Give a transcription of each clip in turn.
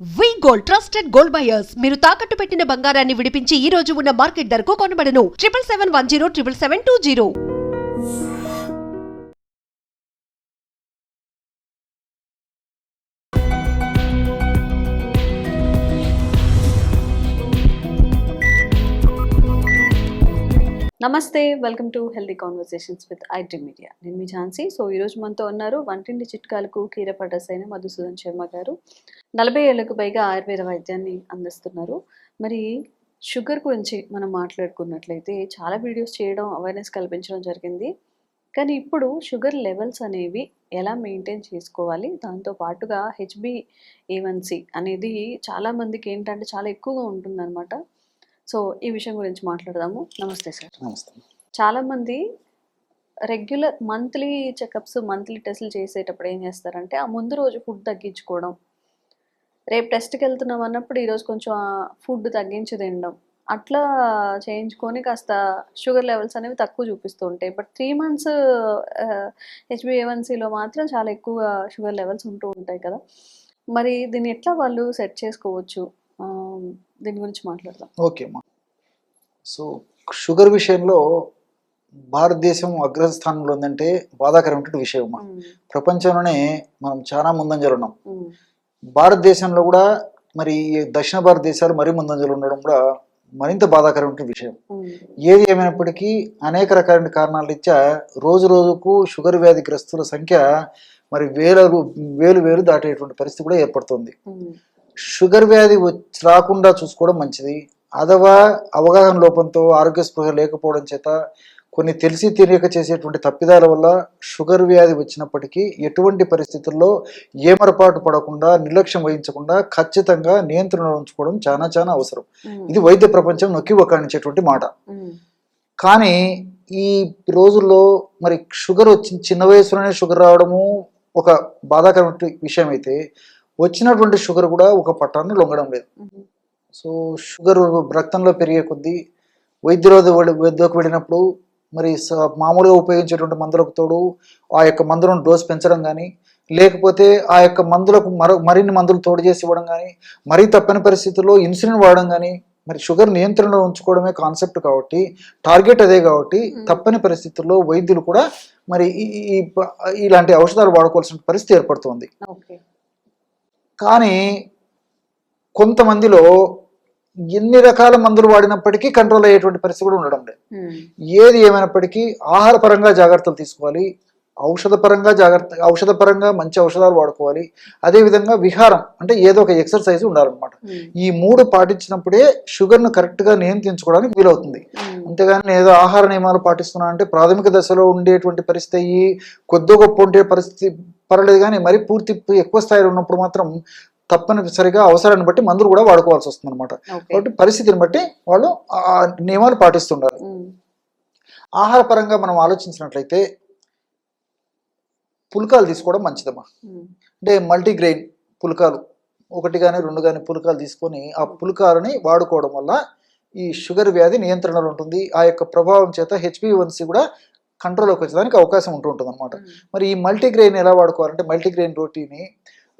వి gold trusted gold buyers మీరు తాకట్టు పెట్టిన బంగారాన్ని విడిపించి ఈ రోజు ఉన్న మార్కెట్ ధరకు కొనబడను 7771077720. నమస్తే, welcome to healthy conversations with iDream media. నేను మీ ఝాన్సీ. సో ఈరోజు మనతో ఉన్నారు వంటింటి చిట్కాలకు కీరపడ్డస్ అయిన మధుసూదన్ శర్మ గారు. 40 ఏళ్లకు పైగా ఆయుర్వేద వైద్యాన్ని అందిస్తున్నారు. మరి షుగర్ గురించి మనం మాట్లాడుకున్నట్లయితే చాలా వీడియోస్ చేయడం, అవేర్నెస్ కల్పించడం జరిగింది. కానీ ఇప్పుడు షుగర్ లెవెల్స్ అనేవి ఎలా మెయింటైన్ చేసుకోవాలి, దాంతో పాటుగా HbA1c అనేది చాలామందికి ఏంటంటే చాలా ఎక్కువగా ఉంటుందన్నమాట. సో ఈ విషయం గురించి మాట్లాడదాము. నమస్తే సార్. నమస్తే. చాలామంది రెగ్యులర్ మంత్లీ చెకప్స్, మంత్లీ టెస్టులు చేసేటప్పుడు ఏం చేస్తారంటే ఆ ముందు రోజు ఫుడ్ తగ్గించుకోవడం, రేపు టెస్ట్కి వెళ్తున్నాం అన్నప్పుడు ఈరోజు కొంచెం ఫుడ్ తగ్గించి తినడం, అట్లా చేయించుకొని కాస్త షుగర్ లెవెల్స్ అనేవి తక్కువ చూపిస్తూ ఉంటాయి. బట్ 3 months HbA1cలో మాత్రం చాలా ఎక్కువ షుగర్ లెవెల్స్ ఉంటూ ఉంటాయి కదా. మరి దీన్ని ఎట్లా వాళ్ళు సెట్ చేసుకోవచ్చు, దీని గురించి మాట్లాడదాం. ఓకే అమ్మా. సో షుగర్ విషయంలో భారతదేశం అగ్రస్థానంలో ఉందంటే బాధాకరమైనటువంటి విషయం అమ్మా. ప్రపంచంలోనే మనం చాలా ముందంజలు ఉన్నాం. భారతదేశంలో కూడా మరి దక్షిణ భారతదేశాలు మరీ ముందంజలు ఉండడం కూడా మరింత బాధాకరమైన విషయం. ఏది ఏమైనప్పటికీ అనేక రకాలైన కారణాల రీత్యా రోజు రోజుకు షుగర్ వ్యాధిగ్రస్తుల సంఖ్య మరి వేలు దాటేటువంటి పరిస్థితి కూడా ఏర్పడుతుంది. షుగర్ వ్యాధి రాకుండా చూసుకోవడం మంచిది. అథవా అవగాహన లోపంతో, ఆరోగ్య స్పృహ లేకపోవడం చేత, కొన్ని తెలిసి తెలియక చేసేటువంటి తప్పిదాల వల్ల షుగర్ వ్యాధి వచ్చినప్పటికీ ఎటువంటి పరిస్థితుల్లో ఏమరపాటు పడకుండా, నిర్లక్ష్యం వహించకుండా ఖచ్చితంగా నియంత్రణ ఉంచుకోవడం చాలా చాలా అవసరం. ఇది వైద్య ప్రపంచం నొక్కి వక్కాణించేటువంటి మాట. కానీ ఈ రోజుల్లో మరి షుగర్ చిన్న వయసులోనే షుగర్ రావడము ఒక బాధాకరమైన విషయం అయితే, వచ్చినటువంటి షుగర్ కూడా ఒక పట్టాన్ని లొంగడం లేదు. సో షుగర్ రక్తంలో పెరిగే కొద్దీ వద్దకు వెళ్ళినప్పుడు మరి మామూలుగా ఉపయోగించేటువంటి మందులకు తోడు ఆ యొక్క మందులను డోస్ పెంచడం కానీ, లేకపోతే ఆ యొక్క మందులకు మరిన్ని మందులు తోడు చేసి ఇవ్వడం కానీ, మరీ తప్పని పరిస్థితుల్లో ఇన్సులిన్ వాడడం కానీ, మరి షుగర్ నియంత్రణలో ఉంచుకోవడమే కాన్సెప్ట్ కాబట్టి, టార్గెట్ అదే కాబట్టి తప్పని పరిస్థితుల్లో వైద్యులు కూడా మరి ఇలాంటి ఔషధాలు వాడుకోవాల్సిన పరిస్థితి ఏర్పడుతుంది. కానీ కొంతమందిలో ఎన్ని రకాల మందులు వాడినప్పటికీ కంట్రోల్ అయ్యేటువంటి పరిస్థితి కూడా ఉండడం లేదు. ఏది ఏమైనప్పటికీ ఆహారపరంగా జాగ్రత్తలు తీసుకోవాలి, ఔషధపరంగా మంచి ఔషధాలు వాడుకోవాలి. అదేవిధంగా విహారం అంటే ఏదో ఒక ఎక్సర్సైజ్ ఉండాలన్నమాట. ఈ 3 పాటించినప్పుడే షుగర్ను కరెక్ట్గా నియంత్రించుకోవడానికి వీలవుతుంది. అంతేగాని ఏదో ఆహార నియమాలు పాటిస్తున్నా అంటే ప్రాథమిక దశలో ఉండేటువంటి పరిస్థితి కొద్ది గొప్ప ఉండే పరిస్థితి పర్లేదు, కానీ మరి పూర్తి ఎక్కువ స్థాయిలో ఉన్నప్పుడు మాత్రం తప్పనిసరిగా అవసరాన్ని బట్టి మందులు కూడా వాడుకోవాల్సి వస్తుంది అనమాట. కాబట్టి పరిస్థితిని బట్టి వాళ్ళు ఆ నియమాలు పాటిస్తుండాలి. ఆహార పరంగా మనం ఆలోచించినట్లయితే పుల్కాలు తీసుకోవడం మంచిదమ్మా. అంటే మల్టీగ్రెయిన్ పుల్కాలు 1 కానీ 2 కానీ పుల్కాలు తీసుకొని ఆ పుల్కాలని వాడుకోవడం వల్ల ఈ షుగర్ వ్యాధి నియంత్రణలో ఉంటుంది. ఆ యొక్క ప్రభావం చేత HbA1c కూడా కంట్రోల్లోకి వచ్చేదానికి అవకాశం ఉంటుంది అనమాట. మరి ఈ మల్టీగ్రెయిన్ ఎలా వాడుకోవాలంటే, మల్టీగ్రెయిన్ రోటీని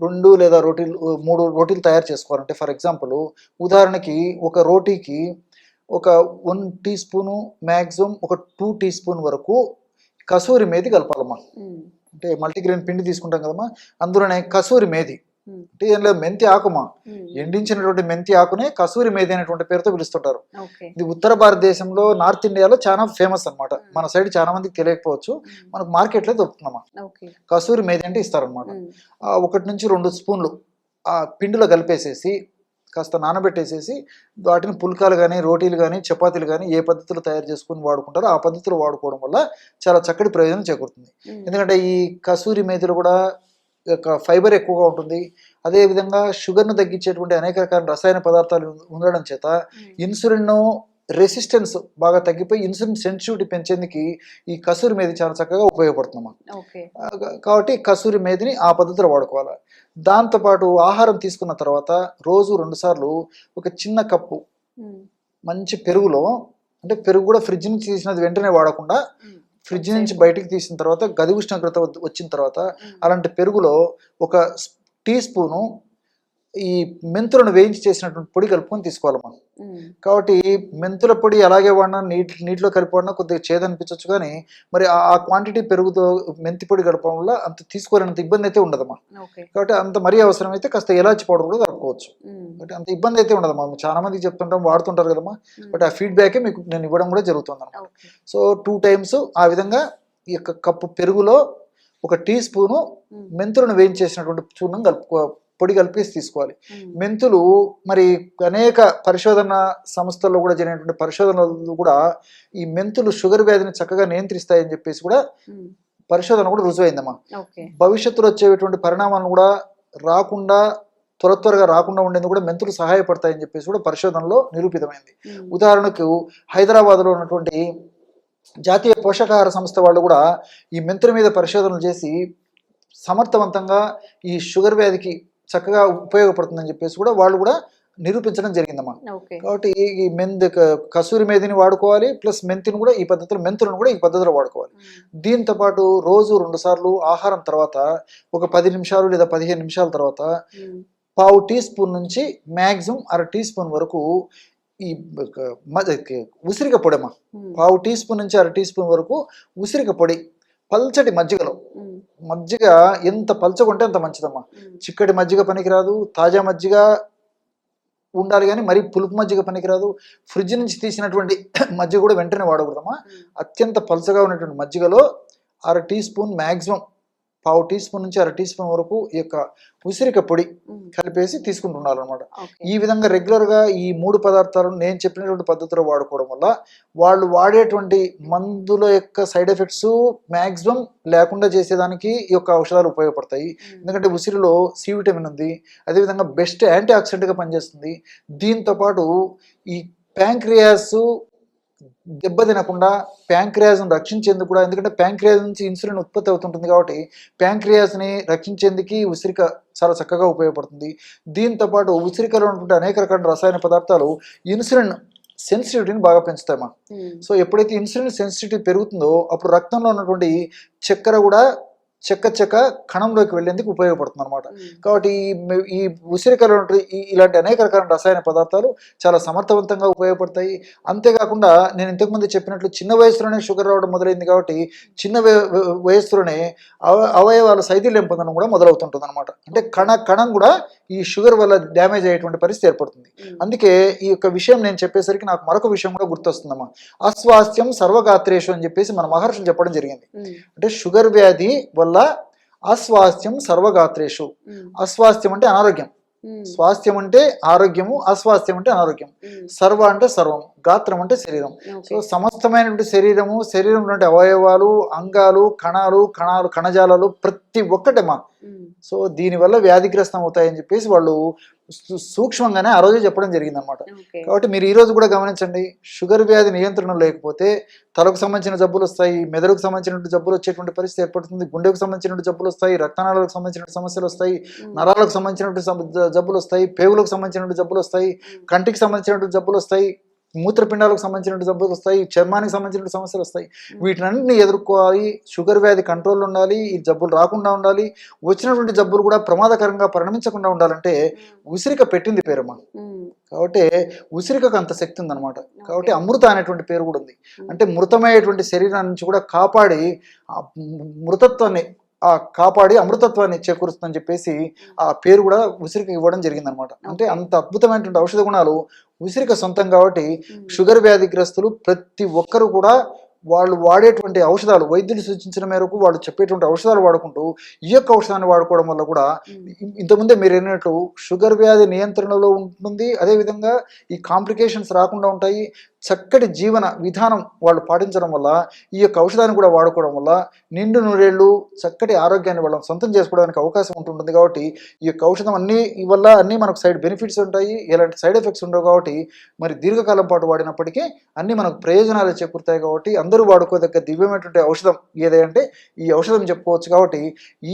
2 లేదా 3 రోటీలు తయారు చేసుకోవాలంటే, ఫర్ ఎగ్జాంపుల్ ఉదాహరణకి ఒక రోటీకి ఒక 1 టీ స్పూను, మ్యాక్సిమం ఒక 2 టీ స్పూన్ వరకు కసూరి మేతి కలపాలమ్మా. అంటే మల్టీగ్రెయిన్ పిండి తీసుకుంటాం కదమ్మా, అందులోనే కసూరి మేతి అంటే ఏం లేదు, మెంతి ఆకుమా, ఎండించినటువంటి మెంతి ఆకునే కసూరి మేతి అనేటువంటి పేరుతో పిలుస్తుంటారు. ఇది ఉత్తర భారతదేశంలో, నార్త్ ఇండియాలో చాలా ఫేమస్ అనమాట. మన సైడ్ చాలా మందికి తెలియకపోవచ్చు, మనకు మార్కెట్లో దొరుకుతుందమ్మా. కసూరి మేతి అంటే ఇస్తారనమాట. 1 నుంచి 2 స్పూన్లు ఆ పిండిలో కలిపేసేసి కాస్త నానబెట్టేసేసి వాటిని పుల్కాలు కానీ, రోటీలు కానీ, చపాతీలు కానీ ఏ పద్ధతిలో తయారు చేసుకుని వాడుకుంటారో ఆ పద్ధతిలో వాడుకోవడం వల్ల చాలా చక్కటి ప్రయోజనం చేకూరుతుంది. ఎందుకంటే ఈ కసూరి మేతిలో కూడా ఫైబర్ ఎక్కువగా ఉంటుంది. అదేవిధంగా షుగర్ను తగ్గించేటువంటి అనేక రకాల రసాయన పదార్థాలు ఉండడం చేత ఇన్సులిన్ రెసిస్టెన్స్ బాగా తగ్గిపోయి ఇన్సులిన్ సెన్సిటివిటీ పెంచేందుకు ఈ కసూరి మేది చాలా చక్కగా ఉపయోగపడుతుందమ్మా. కాబట్టి కసూరి మేదిని ఆ పద్ధతిలో వాడుకోవాలి. దాంతోపాటు ఆహారం తీసుకున్న తర్వాత రోజు 2 సార్లు ఒక చిన్న కప్పు మంచి పెరుగులో, అంటే పెరుగు కూడా ఫ్రిడ్జ్ నుంచి తీసినది వెంటనే వాడకుండా ఫ్రిడ్జ్ నుంచి బయటికి తీసిన తర్వాత గది ఉష్ణోగ్రత వచ్చిన తర్వాత అలాంటి పెరుగులో 1 టీ స్పూను ఈ మెంతులను వేయించి చేసినటువంటి పొడి కలుపుకొని తీసుకోవాలమ్మా. ఉమ్, కాబట్టి మెంతుల పొడి అలాగే వాడినా నీటిలో కలిపి వాడినా కొద్దిగా చేదు అనిపించవచ్చు, కానీ మరి ఆ క్వాంటిటీ పెరుగుతో మెంతి పొడి కలపడం వల్ల అంత తీసుకోలేనంత ఇబ్బంది అయితే ఉండదమ్మా. ఓకే. కాబట్టి అంత మరీ అవసరం అయితే కాస్త ఇలాచి పౌడర్ కూడా కలుపుకోవచ్చు. ఉమ్, కాబట్టి అంత ఇబ్బంది అయితే ఉండదమ్మా. చాలా మందికి చెప్తుంటాం, వాడుతుంటారు కదమ్మా. ఉమ్, బట్ ఆ ఫీడ్బ్యాకే మీకు నేను ఇవ్వడం కూడా జరుగుతుంది అన్నమాట. ఓకే. సో 2 times ఆ విధంగా ఈ యొక్క కప్పు పెరుగులో 1 టీ స్పూను ఉమ్, మెంతులను వేయించేసినటువంటి చూర్ణం పొడి కలిపేసి తీసుకోవాలి. ఉమ్, మెంతులు మరి అనేక పరిశోధన సంస్థల్లో కూడా జరిగినటువంటి పరిశోధనలు కూడా ఈ మెంతులు షుగర్ వ్యాధిని చక్కగా నియంత్రిస్తాయని చెప్పేసి కూడా ఉమ్, పరిశోధన కూడా రుజువైందమ్మా. ఓకే. భవిష్యత్తులో వచ్చేటువంటి పరిణామాలను కూడా రాకుండా త్వరగా రాకుండా ఉండేందుకు కూడా మెంతులు సహాయపడతాయని చెప్పేసి కూడా పరిశోధనలో నిరూపితమైంది. ఉమ్, ఉదాహరణకు హైదరాబాద్లో ఉన్నటువంటి జాతీయ పోషకాహార సంస్థ వాళ్ళు కూడా ఈ మెంతుల మీద పరిశోధనలు చేసి సమర్థవంతంగా ఈ షుగర్ వ్యాధికి చక్కగా ఉపయోగపడుతుందని చెప్పేసి కూడా వాళ్ళు కూడా నిరూపించడం జరిగిందమ్మా. ఓకే. కాబట్టి ఈ కసూరి మేధిని వాడుకోవాలి, ప్లస్ మెంతులను కూడా ఈ పద్ధతిలో వాడుకోవాలి. ఉమ్, దీంతో పాటు రోజు 2 సార్లు ఆహారం తర్వాత ఒక 10 నిమిషాలు లేదా 15 నిమిషాల తర్వాత ఉమ్, 1/2 టీ స్పూన్ నుంచి మ్యాక్సిమం 1/2 టీ స్పూన్ వరకు ఈ ఉసిరిక పొడమ్మా. ఉమ్, 1/2 టీ స్పూన్ నుంచి 1/2 టీ స్పూన్ వరకు ఉసిరిక పొడి పల్చటి మజ్జిగలో. ఉమ్, మజ్జిగ ఎంత పల్చగా ఉంటే అంత మంచిదమ్మా. ఉమ్, చిక్కటి మజ్జిగ పనికిరాదు, తాజా మజ్జిగ ఉండాలి, కానీ మరీ పులుపు మజ్జిగ పనికిరాదు. ఫ్రిడ్జ్ నుంచి తీసినటువంటి మజ్జిగ కూడా వెంటనే వాడకూడదమ్మా. ఉమ్, అత్యంత పల్చగా ఉన్నటువంటి మజ్జిగలో 1/2 teaspoon maximum 1/2 teaspoon నుంచి 1/2 టీ స్పూన్ వరకు ఈ యొక్క ఉసిరిక పొడి ఉమ్, కలిపేసి తీసుకుంటున్నారనమాట. ఓకే. ఈ విధంగా రెగ్యులర్గా ఈ 3 పదార్థాలను నేను చెప్పినటువంటి పద్ధతిలో వాడుకోవడం వల్ల వాళ్ళు వాడేటువంటి మందుల యొక్క సైడ్ ఎఫెక్ట్స్ మ్యాక్సిమం లేకుండా చేసేదానికి ఈ యొక్క ఔషధాలు ఉపయోగపడతాయి. ఉమ్, ఎందుకంటే ఉసిరిలో సి విటమిన్ ఉంది, అదేవిధంగా బెస్ట్ యాంటీ ఆక్సిడెంట్గా పనిచేస్తుంది. దీంతోపాటు ఈ ప్యాంక్రియాస్ దెబ్బతినకుండా ప్యాంక్రియాస్ను రక్షించేందుకు కూడా, ఎందుకంటే ప్యాంక్రియాస్ నుంచి ఇన్సులిన్ ఉత్పత్తి అవుతుంటుంది కాబట్టి ప్యాంక్రియాస్ని రక్షించేందుకు ఉసిరిక చాలా చక్కగా ఉపయోగపడుతుంది. దీంతోపాటు ఉసిరికలో ఉన్నటువంటి అనేక రకాల రసాయన పదార్థాలు ఇన్సులిన్ సెన్సిటివిటీని బాగా పెంచుతాయమ్మా. ఉమ్, సో ఎప్పుడైతే ఇన్సులిన్ సెన్సిటివిటీ పెరుగుతుందో అప్పుడు రక్తంలో ఉన్నటువంటి చక్కెర కూడా చెక్క కణంలోకి వెళ్ళేందుకు ఉపయోగపడుతుంది అనమాట. ఉమ్, కాబట్టి ఈ ఉసిరికలో ఇలాంటి అనేక రకాల రసాయన పదార్థాలు చాలా సమర్థవంతంగా ఉపయోగపడతాయి. అంతేకాకుండా నేను ఇంతకుముందు చెప్పినట్లు చిన్న వయసులోనే షుగర్ రావడం మొదలైంది కాబట్టి చిన్న వయసులోనే అవయవాల శైథిల్యం పొందడం కూడా మొదలవుతుంటుంది అనమాట. అంటే కణం కూడా ఈ షుగర్ వల్ల డ్యామేజ్ అయ్యేటువంటి పరిస్థితి ఏర్పడుతుంది. ఉమ్, అందుకే ఈ యొక్క విషయం నేను చెప్పేసరికి నాకు మరొక విషయం కూడా గుర్తొస్తుందమ్మా. అస్వాస్థ్యం సర్వగాత్రేషు అని చెప్పేసి మన మహర్షులు చెప్పడం జరిగింది. ఉమ్, అంటే షుగర్ వ్యాధి వల్ల అస్వాస్థ్యం సర్వగాత్రేషు. ఉమ్, అస్వాస్థ్యం అంటే అనారోగ్యం, ఉమ్, స్వాస్థ్యం అంటే ఆరోగ్యము, అస్వాస్థ్యం అంటే అనారోగ్యం. ఉమ్, సర్వ అంటే సర్వం, గాత్రం అంటే శరీరం. ఓకే. సో సమస్తమైనటువంటి శరీరంలో అవయవాలు, అంగాలు, కణజాలాలు ప్రతి ఒక్కటమ్మా. ఉమ్, సో దీనివల్ల వ్యాధిగ్రస్తం అవుతాయని చెప్పేసి వాళ్ళు సూక్ష్మంగానే ఆ రోజే చెప్పడం జరిగిందనమాట. ఓకే. కాబట్టి మీరు ఈ రోజు కూడా గమనించండి, షుగర్ వ్యాధి నియంత్రణ లేకపోతే తలకు సంబంధించిన జబ్బులు వస్తాయి, మెదడుకు సంబంధించినటువంటి జబ్బులు వచ్చేటువంటి పరిస్థితి ఏర్పడుతుంది, గుండెకు సంబంధించినటువంటి జబ్బులు వస్తాయి, రక్తనాళాలకు సంబంధించిన సమస్యలు వస్తాయి, ఉమ్, నరాలకు సంబంధించినటువంటి జబ్బులు వస్తాయి, పేగులకు సంబంధించినటువంటి జబ్బులు వస్తాయి, ఉమ్, కంటికి సంబంధించినటువంటి జబ్బులు వస్తాయి, మూత్రపిండాలకు సంబంధించిన జబ్బులు వస్తాయి, చర్మానికి సంబంధించిన సమస్యలు వస్తాయి. వీటినన్నింటినీ ఎదుర్కోవాలి. షుగర్ వ్యాధి కంట్రోల్లో ఉండాలి, ఈ జబ్బులు రాకుండా ఉండాలి, వచ్చినటువంటి జబ్బులు కూడా ప్రమాదకరంగా పరిణమించకుండా ఉండాలంటే ఉసిరిక పెట్టింది పేరమ్మా. ఉమ్, కాబట్టి ఉసిరికకు అంత శక్తి ఉందన్నమాట. కాబట్టి అమృత అనేటువంటి పేరు కూడా ఉంది. ఉమ్, అంటే మృతమయ్యేటువంటి శరీరాన్ని నుంచి కూడా కాపాడి ఆ మృతత్వాన్ని అమృతత్వాన్ని చేకూరుస్తుందని చెప్పేసి ఆ పేరు కూడా ఉసిరికి ఇవ్వడం జరిగిందనమాట. అంటే అంత అద్భుతమైనటువంటి ఔషధ గుణాలు ఉసిరిక సొంతం కాబట్టి ఉమ్, షుగర్ వ్యాధిగ్రస్తులు ప్రతి ఒక్కరు కూడా వాళ్ళు వాడేటువంటి ఔషధాలు, వైద్యులు సూచించిన మేరకు వాళ్ళు చెప్పేటువంటి ఔషధాలు వాడుకుంటూ ఈ యొక్క ఔషధాన్ని వాడుకోవడం వల్ల కూడా ఉమ్, ఇంతకుముందే మీరు అన్నట్లు షుగర్ వ్యాధి నియంత్రణలో ఉంటుంది. అదేవిధంగా ఈ కాంప్లికేషన్స్ రాకుండా ఉంటాయి. చక్కటి జీవన విధానం వాళ్ళు పాటించడం వల్ల, ఈ యొక్క ఔషధాన్ని కూడా వాడుకోవడం వల్ల నిండు నూరేళ్ళు చక్కటి ఆరోగ్యాన్ని వాళ్ళని సొంతం చేసుకోవడానికి అవకాశం ఉంటుంది. కాబట్టి ఈ యొక్క ఔషధం అన్నీ మనకు సైడ్ బెనిఫిట్స్ ఉంటాయి, ఎలాంటి సైడ్ ఎఫెక్ట్స్ ఉండవు. కాబట్టి మరి దీర్ఘకాలం పాటు వాడినప్పటికీ అన్నీ మనకు ప్రయోజనాలు చేకూరుతాయి. కాబట్టి అందరూ వాడుకోదగ్గ దివ్యమైనటువంటి ఔషధం ఏదంటే ఈ ఔషధం చెప్పుకోవచ్చు. కాబట్టి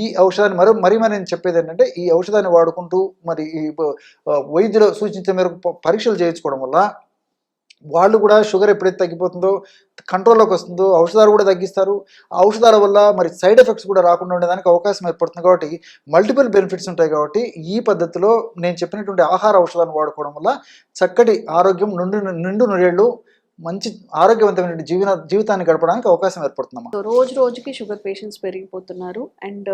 ఈ ఔషధాన్ని మరి నేను చెప్పేది ఏంటంటే ఈ ఔషధాన్ని వాడుకుంటూ మరి ఈ వైద్యులు సూచించే మేరకు పరీక్షలు చేయించుకోవడం వల్ల వాళ్ళు కూడా షుగర్ ఎప్పుడైతే తగ్గిపోతుందో కంట్రోల్లోకి వస్తుందో ఔషధాలు కూడా తగ్గిస్తారు. ఆ ఔషధాల వల్ల మరి సైడ్ ఎఫెక్ట్స్ కూడా రాకుండా ఉండడానికి అవకాశం ఏర్పడుతుంది. కాబట్టి మల్టిపుల్ బెనిఫిట్స్ ఉంటాయి. కాబట్టి ఈ పద్ధతిలో నేను చెప్పినటువంటి ఆహార ఔషధాలను వాడుకోవడం వల్ల చక్కటి ఆరోగ్యం, నిండు నూరేళ్ళు మంచి ఆరోగ్యవంతమైన జీవితాన్ని గడపడానికి అవకాశం ఏర్పడుతుందమ్మా. సో రోజు రోజుకి షుగర్ పేషెంట్స్ పెరిగిపోతున్నారు అండ్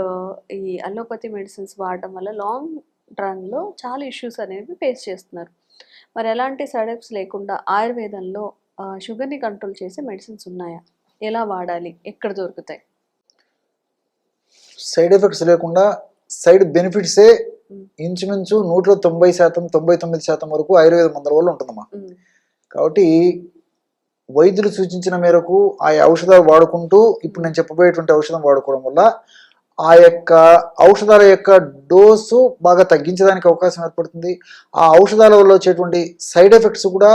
ఈ అలోపతి మెడిసిన్స్ వాడడం వల్ల లాంగ్ రన్లో చాలా ఇష్యూస్ అనేవి ఫేస్ చేస్తున్నారు. మరి ఎలాంటి సైడ్ ఎఫెక్ట్స్ లేకుండా ఆయుర్వేదంలో షుగర్ని కంట్రోల్ చేసే మెడిసిన్స్ ఉన్నాయా? ఎలా వాడాలి? ఎక్కడ దొరుకుతాయి? సైడ్ ఎఫెక్ట్స్ లేకుండా సైడ్ బెనిఫిట్సే ఇంచుమించు 190%, 99% వరకు ఆయుర్వేద మందుల వల్ల ఉంటుందమ్మా. కాబట్టి వైద్యులు సూచించిన మేరకు ఆ ఔషధాలు వాడుకుంటూ ఇప్పుడు నేను చెప్పబోయేటువంటి ఔషధం వాడుకోవడం వల్ల ఆ యొక్క ఔషధాల యొక్క డోసు బాగా తగ్గించడానికి అవకాశం ఏర్పడుతుంది. ఆ ఔషధాల వల్ల వచ్చేటువంటి సైడ్ ఎఫెక్ట్స్ కూడా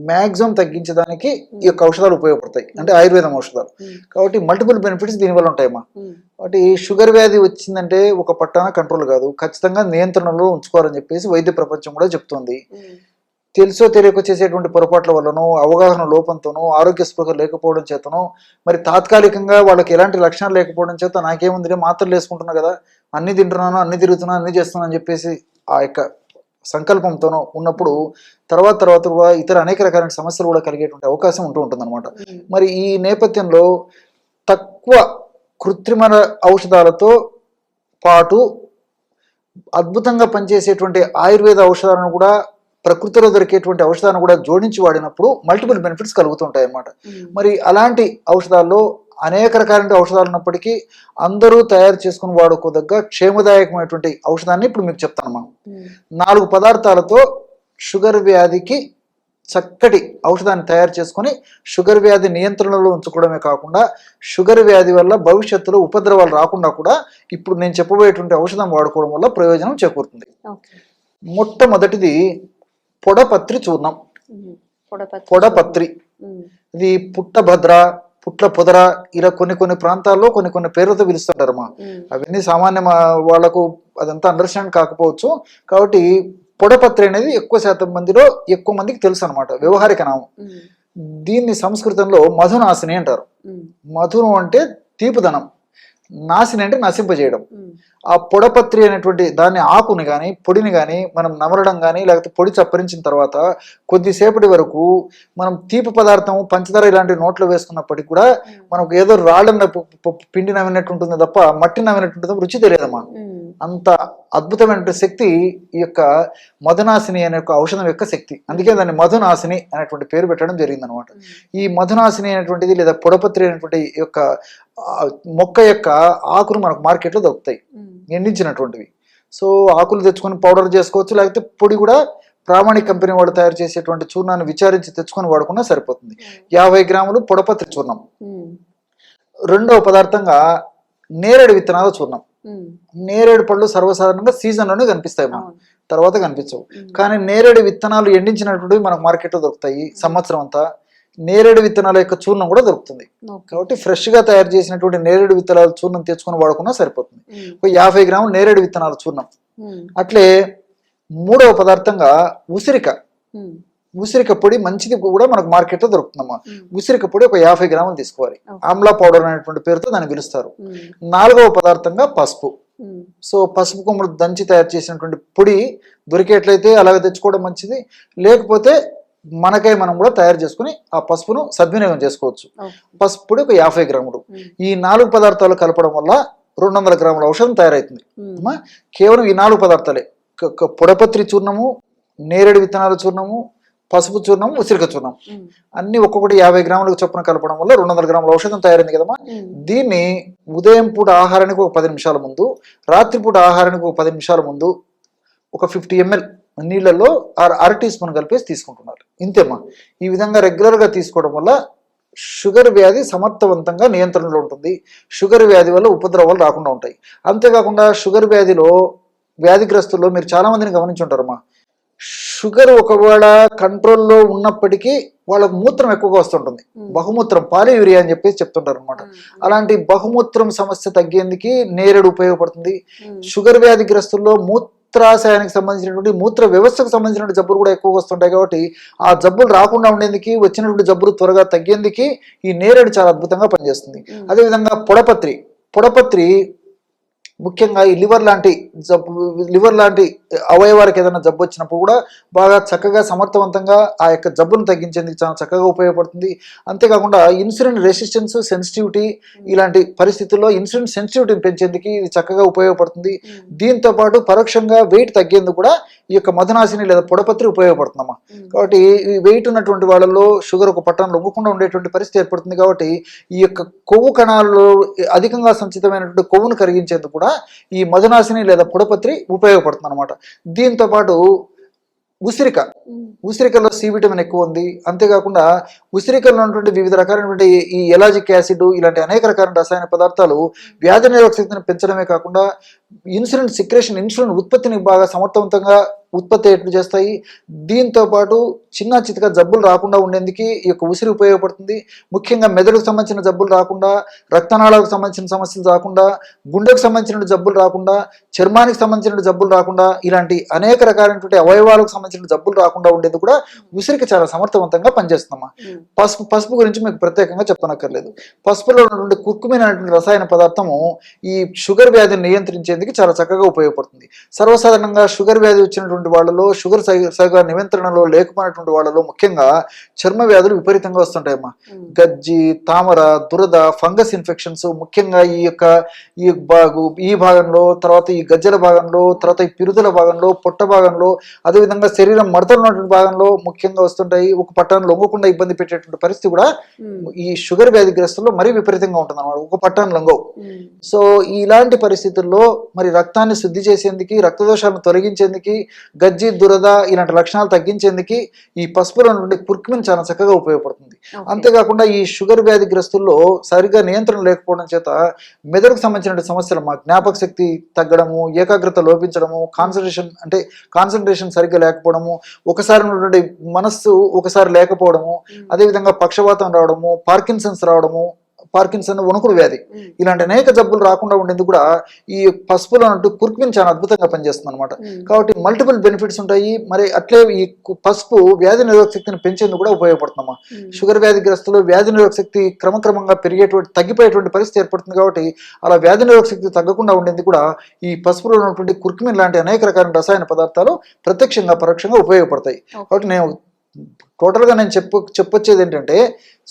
మ్యాక్సిమం తగ్గించడానికి ఈ యొక్క ఔషధాలు ఉపయోగపడతాయి, అంటే ఆయుర్వేదం ఔషధాలు. కాబట్టి మల్టిపుల్ బెనిఫిట్స్ దీనివల్ల ఉంటాయమ్మా. కాబట్టి షుగర్ వ్యాధి వచ్చిందంటే ఒక పట్టాన కంట్రోల్ కాదు, ఖచ్చితంగా నియంత్రణలో ఉంచుకోవాలని చెప్పేసి వైద్య ప్రపంచం కూడా చెప్తుంది. తెలుసో తెలియక చేసేటువంటి పొరపాట్ల వల్లనో, అవగాహన లోపంతోనో, ఆరోగ్య స్పృహ లేకపోవడం చేతనో, మరి తాత్కాలికంగా వాళ్ళకి ఎలాంటి లక్షణాలు లేకపోవడం చేత నాకేముంది మాత్రలు వేసుకుంటున్నా కదా, అన్ని తింటున్నాను, అన్ని తిరుగుతున్నాను, అన్ని చేస్తున్నాను అని చెప్పేసి ఆ యొక్క సంకల్పంతోనో ఉన్నప్పుడు తర్వాత కూడా ఇతర అనేక రకాలైన సమస్యలు కూడా కలిగేటువంటి అవకాశం ఉంటుందన్నమాట. మరి ఈ నేపథ్యంలో తక్కువ కృత్రిమ ఔషధాలతో పాటు అద్భుతంగా పనిచేసేటువంటి ఆయుర్వేద ఔషధాలను కూడా, ప్రకృతిలో దొరికేటువంటి ఔషధాలను కూడా జోడించి వాడినప్పుడు మల్టిపుల్ బెనిఫిట్స్ కలుగుతుంటాయి అన్నమాట. మరి అలాంటి ఔషధాల్లో అనేక రకాలైన ఔషధాలు ఉన్నప్పటికీ అందరూ తయారు చేసుకుని వాడుకోదగ్గ క్షేమదాయకమైనటువంటి ఔషధాన్ని ఇప్పుడు మీకు చెప్తానమ్మా. 4 పదార్థాలతో షుగర్ వ్యాధికి చక్కటి ఔషధాన్ని తయారు చేసుకుని షుగర్ వ్యాధి నియంత్రణలో ఉంచుకోవడమే కాకుండా షుగర్ వ్యాధి వల్ల భవిష్యత్తులో ఉపద్రవాలు రాకుండా కూడా ఇప్పుడు నేను చెప్పబోయేటువంటి ఔషధం వాడుకోవడం వల్ల ప్రయోజనం చేకూరుతుంది. మొట్టమొదటిది పొడపత్రి చూర్ణం. పొడపత్రి ఇది పుట్టభద్ర, పుట్ల పొదర, ఇలా కొన్ని ప్రాంతాల్లో కొన్ని పేర్లతో పిలుస్తుంటారమ్మా. అవన్నీ సామాన్య వాళ్లకు అదంతా అండర్స్టాండ్ కాకపోవచ్చు. కాబట్టి పొడపత్రి అనేది ఎక్కువ మందికి తెలుసు అనమాట, వ్యవహారిక నామం. దీన్ని సంస్కృతంలో మధునాశిని అంటారు. మధును అంటే తీపుదనం, నాశిని అంటే నశింపజేయడం. ఆ పొడపత్రి అనేటువంటి దాన్ని ఆకుని కానీ పొడిని కానీ మనం నమలడం కానీ లేకపోతే పొడి చప్పరించిన తర్వాత కొద్దిసేపటి వరకు మనం తీపి పదార్థం, పంచదార ఇలాంటి నోట్లో వేసుకున్నప్పటికీ కూడా మనకు ఏదో రాళ్ళన్న పిండి నవ్వినట్టు ఉంటుంది తప్ప మట్టి నవ్వినట్టు ఉంటుంది, రుచి తెలియదమ్మా. అంత అద్భుతమైన శక్తి ఈ యొక్క మధునాశిని అనే ఒక ఔషధం యొక్క శక్తి. అందుకే దాన్ని మధునాశిని అనేటువంటి పేరు పెట్టడం జరిగింది అనమాట. ఈ మధునాశిని అనేటువంటిది లేదా పొడపత్రి అనేటువంటి యొక్క మొక్క యొక్క ఆకులు మనకు మార్కెట్లో దొరుకుతాయి, ఎండించినటువంటివి. సో ఆకులు తెచ్చుకొని పౌడర్ చేసుకోవచ్చు, లేకపోతే పొడి కూడా ప్రామాణిక కంపెనీ వాడు తయారు చేసేటువంటి చూర్ణాన్ని విచారించి తెచ్చుకొని వాడుకున్నా సరిపోతుంది. 50 గ్రాములు పొడపత్రి చూర్ణం. రెండవ పదార్థంగా నేరేడు విత్తనాల చూర్ణం. నేరేడు పళ్ళు సర్వసాధారణంగా సీజన్లోనే కనిపిస్తాయి, తర్వాత కనిపించవు. కానీ నేరేడు విత్తనాలు ఎండించినటువంటివి మనకు మార్కెట్లో దొరుకుతాయి సంవత్సరం అంతా. నేరేడు విత్తనాల యొక్క చూర్ణం కూడా దొరుకుతుంది. కాబట్టి ఫ్రెష్ గా తయారు చేసినటువంటి నేరేడు విత్తనాల చూర్ణం తెచ్చుకొని వాడుకున్నా సరిపోతుంది. 50 గ్రాములు నేరేడు విత్తనాల చూర్ణం. అట్లే మూడవ పదార్థంగా ఉసిరిక. ఉసిరిక పొడి మంచిది కూడా మనకు మార్కెట్లో దొరుకుతుందమ్మా. ఉసిరిక పొడి ఒక 50 గ్రాములు తీసుకోవాలి. ఆమ్లా పౌడర్ అనేటువంటి పేరుతో దాన్ని పిలుస్తారు. 4వ పదార్థంగా పసుపు. సో పసుపు కొమ్ములు దంచి తయారు చేసినటువంటి పొడి దొరికేట్లయితే అలాగే తెచ్చుకోవడం మంచిది, లేకపోతే మనకై మనం కూడా తయారు చేసుకుని ఆ పసుపును సద్వినియోగం చేసుకోవచ్చు. పసుపు పొడి ఒక 50 గ్రాములు. ఈ 4 పదార్థాలు కలపడం వల్ల 200 గ్రాముల ఔషధం తయారవుతుంది. కేవలం ఈ 4 పదార్థాలే, పొడపత్రి చూర్ణము, నేరేడు విత్తనాల చూర్ణము, పసుపు చూర్ణం, ఉసిరిక చూర్ణం అన్ని ఒక్కొక్కటి 50 గ్రాములకు చొప్పున కలపడం వల్ల 200 గ్రాముల ఔషధం తయారైంది కదమ్మా. దీన్ని ఉదయం పూట ఆహారానికి ఒక 10 నిమిషాల ముందు, రాత్రిపూట ఆహారానికి ఒక 10 నిమిషాల ముందు ఒక 50 ml నీళ్ళల్లో 1/2 టీ స్పూన్ కలిపేసి తీసుకుంటున్నారు. ఇంతేమ్మా. ఈ విధంగా రెగ్యులర్గా తీసుకోవడం వల్ల షుగర్ వ్యాధి సమర్థవంతంగా నియంత్రణలో ఉంటుంది. షుగర్ వ్యాధి వల్ల ఉపద్రవాలు రాకుండా ఉంటాయి. అంతేకాకుండా షుగర్ వ్యాధిలో వ్యాధిగ్రస్తుల్లో మీరు చాలా మందిని గమనించుంటారమ్మా. షుగర్ ఒకవేళ కంట్రోల్లో ఉన్నప్పటికీ వాళ్ళకు మూత్రం ఎక్కువగా వస్తుంటుంది, బహుమూత్రం, పాలియూరియా అని చెప్పేసి చెప్తుంటారు అనమాట. అలాంటి బహుమూత్రం సమస్య తగ్గేందుకు నేరేడు ఉపయోగపడుతుంది. షుగర్ వ్యాధిగ్రస్తుల్లో మూత్రాశయానికి సంబంధించినటువంటి మూత్ర వ్యవస్థకు సంబంధించినటువంటి జబ్బులు కూడా ఎక్కువగా వస్తుంటాయి. కాబట్టి ఆ జబ్బులు రాకుండా ఉండేందుకు, వచ్చినటువంటి జబ్బులు త్వరగా తగ్గేందుకు ఈ నేరేడు చాలా అద్భుతంగా పనిచేస్తుంది. అదేవిధంగా పొడపత్రి ముఖ్యంగా ఈ లివర్ లాంటి అవయవాలకు ఏదైనా జబ్బు వచ్చినప్పుడు కూడా బాగా చక్కగా సమర్థవంతంగా ఆ యొక్క జబ్బును తగ్గించేందుకు చాలా చక్కగా ఉపయోగపడుతుంది. అంతేకాకుండా ఇన్సులిన్ రెసిస్టెన్స్, సెన్సిటివిటీ ఇలాంటి పరిస్థితుల్లో ఇన్సులిన్ సెన్సిటివిటీని పెంచేందుకు ఇది చక్కగా ఉపయోగపడుతుంది. దీంతో పాటు పరోక్షంగా వెయిట్ తగ్గేందుకు కూడా ఈ యొక్క మధునాశిని లేదా పొడపత్రి ఉపయోగపడుతుందమ్మా. కాబట్టి ఈ వెయిట్ ఉన్నటువంటి వాళ్ళలో షుగర్ ఒక పట్టణం లొంగకుండా ఉండేటువంటి పరిస్థితి ఏర్పడుతుంది. కాబట్టి ఈ యొక్క కొవ్వు కణాలలో అధికంగా సంచితమైనటువంటి కొవ్వును కరిగించేందుకు కూడా ఈ మధునాశిని లేదా పొడపత్రి ఉపయోగపడుతుంది అనమాట. దీంతో పాటు ఉసిరికలో సి విటమిన్ ఎక్కువ ఉంది. అంతేకాకుండా ఉసిరికల్లో ఉన్నటువంటి వివిధ రకాలైనటువంటి ఈ ఎలాజిక్ యాసిడ్ ఇలాంటి అనేక రకాల రసాయన పదార్థాలు వ్యాధి నిరోధక శక్తిని పెంచడమే కాకుండా ఇన్సులిన్ ఉత్పత్తిని బాగా సమర్థవంతంగా ఉత్పత్తి ఎట్లు చేస్తాయి. దీంతో పాటు చిన్న చితక జబ్బులు రాకుండా ఉండేందుకు ఈ యొక్క ఉసిరి ఉపయోగపడుతుంది. ముఖ్యంగా మెదడుకు సంబంధించిన జబ్బులు రాకుండా, రక్తనాళాలకు సంబంధించిన సమస్యలు రాకుండా, గుండెకు సంబంధించిన జబ్బులు రాకుండా, చర్మానికి సంబంధించిన జబ్బులు రాకుండా, ఇలాంటి అనేక రకాలైనటువంటి అవయవాలకు సంబంధించిన జబ్బులు రాకుండా ఉండేది కూడా ఉసిరికి చాలా సమర్థవంతంగా పనిచేస్తుందమ్మా. పసుపు గురించి మీకు ప్రత్యేకంగా చెప్పనక్కర్లేదు. పసుపులో ఉన్నటువంటి కుర్కుమిన్ అనేటువంటి రసాయన పదార్థము ఈ షుగర్ వ్యాధిని నియంత్రించేందుకు చాలా చక్కగా ఉపయోగపడుతుంది. సర్వసాధారణంగా షుగర్ వ్యాధి వచ్చినటువంటి వాళ్ళలో, షుగర్ సరిగా నియంత్రణలో లేకపోయినటువంటి వాళ్ళలో ముఖ్యంగా చర్మ వ్యాధులు విపరీతంగా వస్తుంటాయమ్మా. గజ్జి, తామర, దురద, ఫంగస్ ఇన్ఫెక్షన్స్ ముఖ్యంగా ఈ భాగంలో, తర్వాత ఈ గజ్జల భాగంలో, తర్వాత ఈ పిరుదల భాగంలో, పొట్ట భాగంలో, అదేవిధంగా శరీరం మడతలు ఉన్నటువంటి భాగంలో ముఖ్యంగా వస్తుంటాయి. ఒక పట్టాన్ని లొంగకుండా ఇబ్బంది పెట్టేటువంటి పరిస్థితి కూడా ఈ షుగర్ వ్యాధిగ్రస్తుల్లో మరీ విపరీతంగా ఉంటుంది అన్నమాట. ఒక పట్టాన్ని లొంగవు. సో ఇలాంటి పరిస్థితుల్లో మరి రక్తాన్ని శుద్ధి చేసేందుకు, రక్తదోషాలను తొలగించేందుకు, గజ్జి, దురద ఇలాంటి లక్షణాలు తగ్గించేందుకు ఈ పసుపులో నుండి కుర్కుమిన్ చాలా చక్కగా ఉపయోగపడుతుంది. అంతేకాకుండా ఈ షుగర్ వ్యాధిగ్రస్తుల్లో సరిగా నియంత్రణ లేకపోవడం చేత మెదడుకు సంబంధించిన సమస్యలు, జ్ఞాపక శక్తి తగ్గడము, ఏకాగ్రత లోపించడము, కాన్సన్ట్రేషన్ సరిగ్గా లేకపోవడము, ఒకసారి ఉన్నటువంటి మనస్సు ఒకసారి లేకపోవడము, అదేవిధంగా పక్షవాతం రావడము, పార్కిన్సన్ వణుకుడు వ్యాధి ఇలాంటి అనేక జబ్బులు రాకుండా ఉండేందుకు కూడా ఈ పసుపులో ఉన్నట్టు కుర్కుమిన్ చాలా అద్భుతంగా పనిచేస్తుంది అనమాట. కాబట్టి మల్టిపుల్ బెనిఫిట్స్ ఉంటాయి. మరి అట్లే ఈ పసుపు వ్యాధి నిరోధక శక్తిని పెంచేందుకు కూడా ఉపయోగపడుతుందమ్మా. షుగర్ వ్యాధిగ్రస్తులు వ్యాధి నిరోధక శక్తి క్రమక్రమంగా తగ్గిపోయేటువంటి పరిస్థితి ఏర్పడుతుంది. కాబట్టి అలా వ్యాధి నిరోధక శక్తి తగ్గకుండా ఉండేందుకు కూడా ఈ పసుపులో ఉన్నటువంటి కుర్కుమిన్ లాంటి అనేక రకాల రసాయన పదార్థాలు ప్రత్యక్షంగా పరోక్షంగా ఉపయోగపడతాయి. కాబట్టి టోటల్గా నేను చెప్పొచ్చేది ఏంటంటే,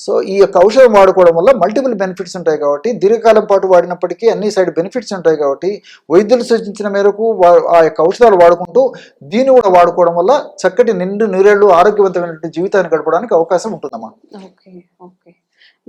సో ఈ యొక్క ఔషధం వాడుకోవడం వల్ల మల్టిపుల్ బెనిఫిట్స్ ఉంటాయి. కాబట్టి దీర్ఘకాలం పాటు వాడినప్పటికీ అన్ని సైడ్ బెనిఫిట్స్ ఉంటాయి. కాబట్టి వైద్యులు సూచించిన మేరకు ఆ యొక్క ఔషధాలు వాడుకుంటూ దీన్ని కూడా వాడుకోవడం వల్ల చక్కటి నూరేళ్లు ఆరోగ్యవంతమైనటువంటి జీవితాన్ని గడపడానికి అవకాశం ఉంటుందమ్మా. ఓకే.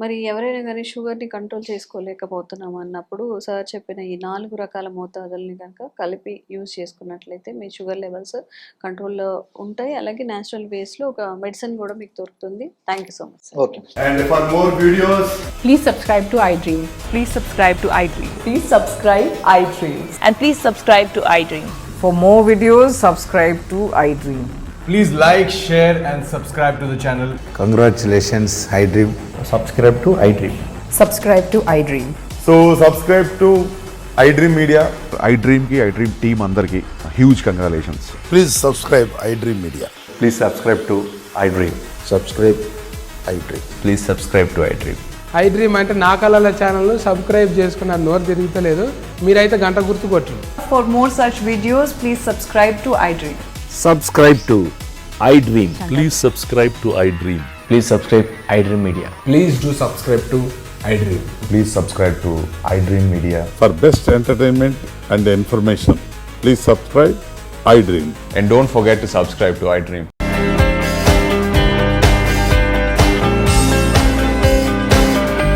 మరి ఎవరైనా కానీ షుగర్ని కంట్రోల్ చేసుకోలేకపోతున్నాం అన్నప్పుడు సార్ చెప్పిన ఈ 4 రకాల మోతాదుల్ని కనుక కలిపి యూజ్ చేసుకున్నట్లయితే మీ షుగర్ లెవెల్స్ కంట్రోల్లో ఉంటాయి. అలాగే న్యాచురల్ వేస్లో ఒక మెడిసిన్ కూడా మీకు దొరుకుతుంది. Thank you so much. Okay. And for more videos, Please subscribe to iDream. Please subscribe to iDream. Please subscribe iDream. And please subscribe to iDream. For more videos, subscribe to iDream. please like, share and subscribe to the channel. Congratulations, iDream. Subscribe to iDream. Subscribe to iDream. So subscribe to iDream Media. iDream team అందరికి huge congratulations. Please subscribe iDream Media. Please subscribe to iDream. Subscribe iDream. Please subscribe to iDream. iDream అంటే నా కళల ఛానల్ను subscribe చేసుకున్న నోరు తిరుగుతలేదు, మీరైతే గంట గుర్తు కొట్టండి. For more such videos, please subscribe to iDream. Subscribe to iDream. Please subscribe to iDream. Please subscribe iDream Media. Please do subscribe to iDream. Please subscribe to iDream Media. For best entertainment and information, please subscribe iDream. And don't forget to subscribe to iDream.